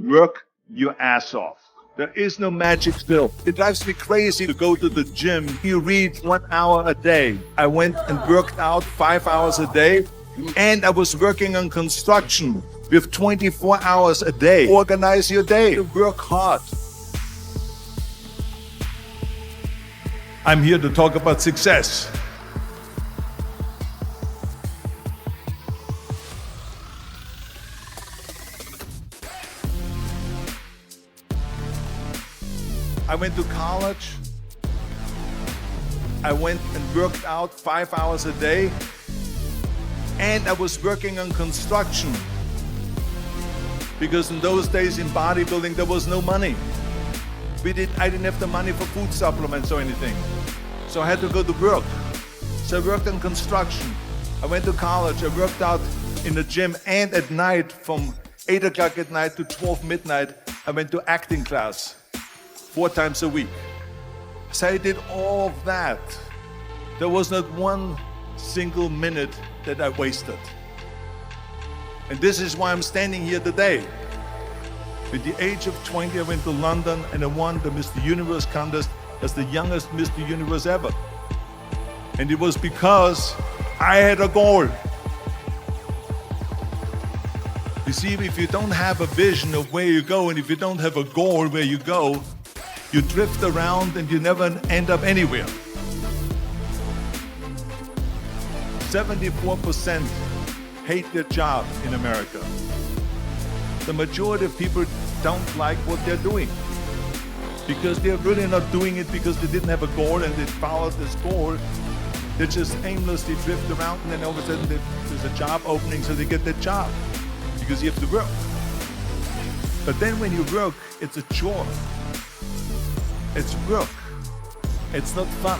Work your ass off. There is no magic pill. It drives me crazy to go to the gym. You read 1 hour a day. I went and worked out 5 hours a day, and I was working on construction with 24 hours a day. Organize your day. Work hard. I'm here to talk about success. I went to college. I went and worked out 5 hours a day, and I was working on construction. Because in those days in bodybuilding, there was no money. I didn't have the money for food supplements or anything. So I had to go to work. So I worked on construction. I went to college. I worked out in the gym, and at night from 8 o'clock at night to 12 midnight, I went to acting class 4 times a week. So I did all of that. There was not one single minute that I wasted. And this is why I'm standing here today. At the age of 20, I went to London and I won the Mr. Universe contest as the youngest Mr. Universe ever. And it was because I had a goal. You see, if you don't have a vision of where you go, and if you don't have a goal where you go, you drift around and you never end up anywhere. 74% hate their job in America. The majority of people don't like what they're doing because they're really not doing it because they didn't have a goal and they followed this goal. They just aimlessly drift around, and then all of a sudden there's a job opening, so they get that job because you have to work. But then when you work, it's a chore. It's work. It's not fun.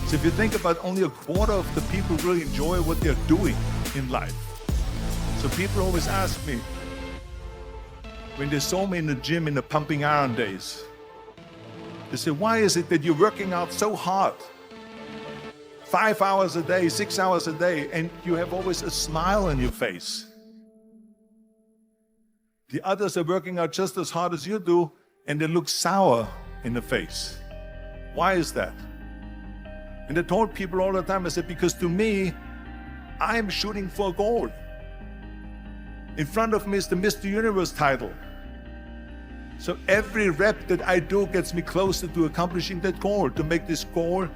So if you think about, only a quarter of the people really enjoy what they're doing in life. So people always ask me, when they saw me in the gym in the pumping iron days, they say, why is it that you're working out so hard? 5 hours a day, 6 hours a day, and you have always a smile on your face. The others are working out just as hard as you do, and they look sour in the face. Why is that? And I told people all the time, I said, because to me, I'm shooting for a goal. In front of me is the Mr. Universe title. So every rep that I do gets me closer to accomplishing that goal, to make this goal,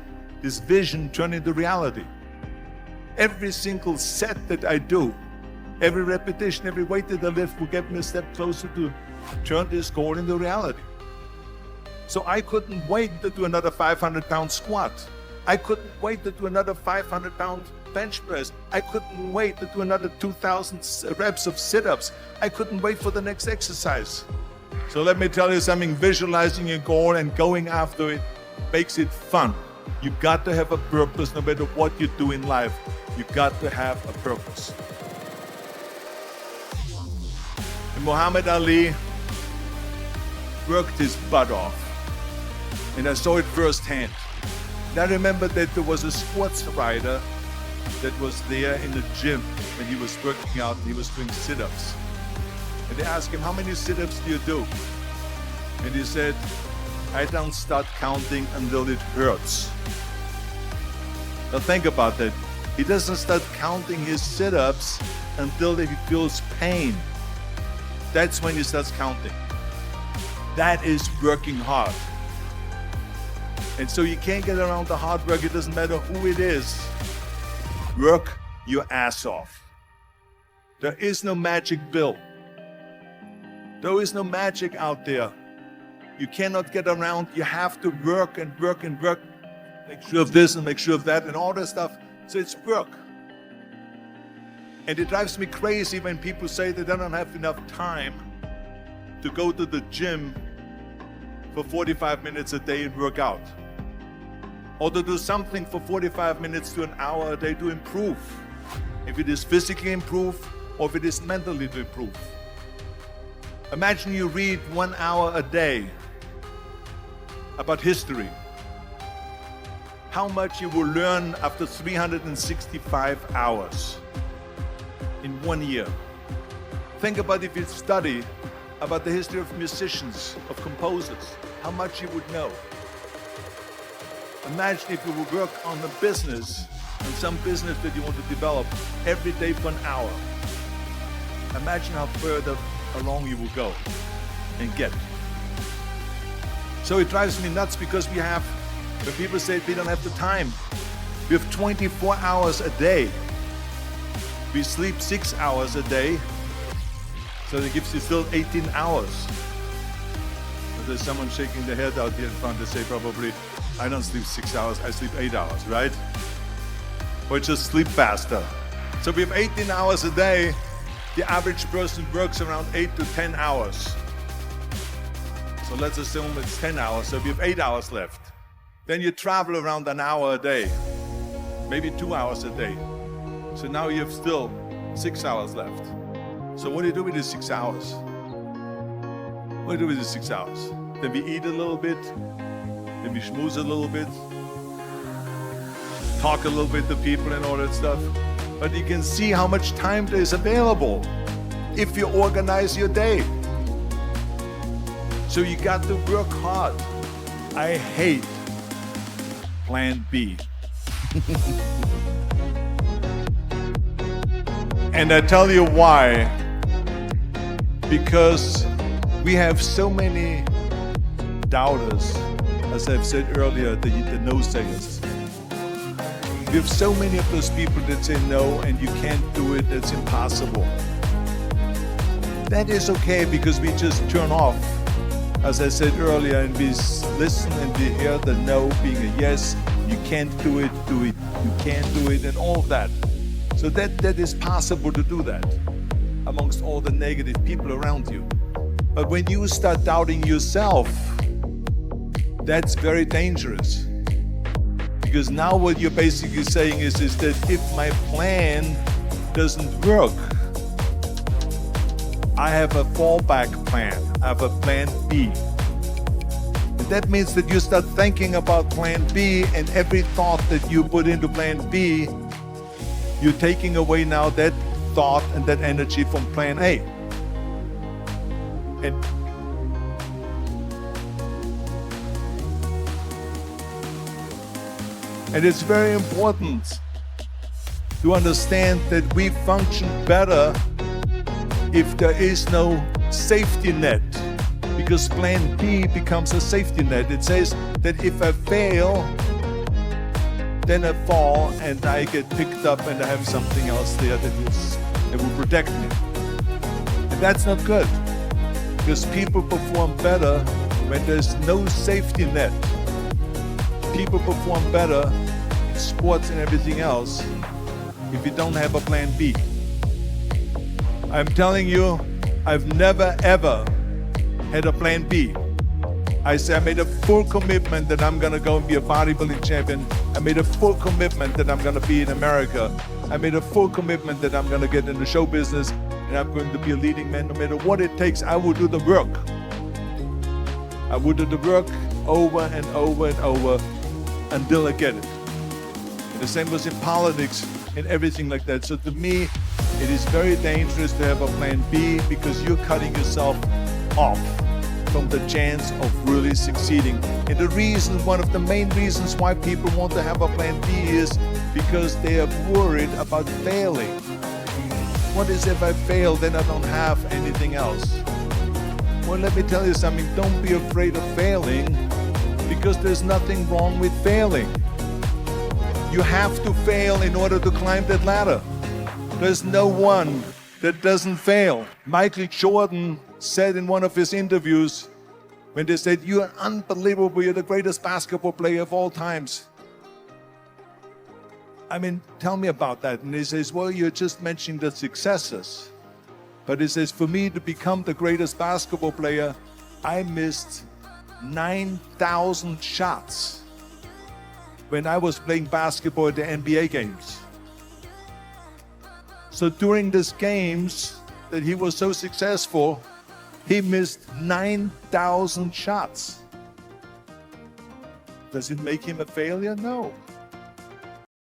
this vision turn into reality. Every single set that I do, every repetition, every weight that I lift will get me a step closer to turn this goal into reality. So I couldn't wait to do another 500-pound squat. I couldn't wait to do another 500-pound bench press. I couldn't wait to do another 2,000 reps of sit-ups. I couldn't wait for the next exercise. So let me tell you something, visualizing your goal and going after it makes it fun. You got to have a purpose no matter what you do in life. You got to have a purpose. And Muhammad Ali worked his butt off. And I saw it firsthand. And I remember that there was a sports writer that was there in the gym when he was working out and he was doing sit-ups. And they asked him, how many sit-ups do you do? And he said, I don't start counting until it hurts. Now think about that. He doesn't start counting his sit-ups until he feels pain. That's when he starts counting. That is working hard. And so you can't get around the hard work. It doesn't matter who it is. Work your ass off. There is no magic pill. There is no magic out there. You cannot get around. You have to work and work and work. Make sure of this and make sure of that and all that stuff. So it's work. And it drives me crazy when people say they don't have enough time to go to the gym for 45 minutes a day and work out. Or to do something for 45 minutes to an hour a day to improve. If it is physically improve or if it is mentally to improve. Imagine you read 1 hour a day about history. How much you will learn after 365 hours in 1 year. Think about if you study about the history of musicians, of composers, how much you would know. Imagine if you would work on a business, on some business that you want to develop every day for an hour. Imagine how further along you will go and get. So it drives me nuts because we have, when people say we don't have the time, we have 24 hours a day. We sleep 6 hours a day, so that gives you still 18 hours. But there's someone shaking their head out here in front to say probably, I don't sleep 6 hours, I sleep 8 hours, right? Or just sleep faster. So we have 18 hours a day. The average person works around 8 to 10 hours. So let's assume it's 10 hours, so we have 8 hours left. Then you travel around an hour a day, maybe 2 hours a day. So now you have still 6 hours left. So what do you do with the 6 hours? What do you do with the 6 hours? Then we eat a little bit, then we schmooze a little bit, talk a little bit to people and all that stuff. But you can see how much time there is available if you organize your day. So you got to work hard. I hate plan B. And I tell you why. Because we have so many doubters, as I've said earlier, the no-sayers. We have so many of those people that say no and you can't do it, it's impossible. That is okay because we just turn off, as I said earlier, and we listen and we hear the no being a yes. You can't do it, you can't do it, and all of that. So that is possible to do that amongst all the negative people around you. But when you start doubting yourself, that's very dangerous. Because now what you're basically saying is that if my plan doesn't work, I have a fallback plan, I have a plan B. And that means that you start thinking about plan B, and every thought that you put into plan B, you're taking away now that thought and that energy from plan A. And it's very important to understand that we function better if there is no safety net, because plan B becomes a safety net. It says that if I fail, then I fall and I get picked up and I have something else there that will protect me. And that's not good, because people perform better when there's no safety net. People perform better in sports and everything else if you don't have a plan B. I'm telling you, I've never ever had a plan B. I made a full commitment that I'm gonna go and be a bodybuilding champion. I made a full commitment that I'm gonna be in America. I made a full commitment that I'm gonna get in the show business and I'm going to be a leading man. No matter what it takes, I will do the work. I will do the work over and over and over until I get it. And the same was in politics and everything like that. So to me, it is very dangerous to have a plan B, because you're cutting yourself off from the chance of really succeeding. And the reason, one of the main reasons why people want to have a plan B is because they are worried about failing. What is if I fail, then I don't have anything else? Well, let me tell you something, don't be afraid of failing, because there's nothing wrong with failing. You have to fail in order to climb that ladder. There's no one that doesn't fail. Michael Jordan said in one of his interviews, when they said, "You are unbelievable, you're the greatest basketball player of all times." I mean, tell me about that. And he says, well, you're just mentioning the successes. But he says, for me to become the greatest basketball player, I missed 9,000 shots when I was playing basketball at the NBA games. So during these games that he was so successful, he missed 9,000 shots. Does it make him a failure? No.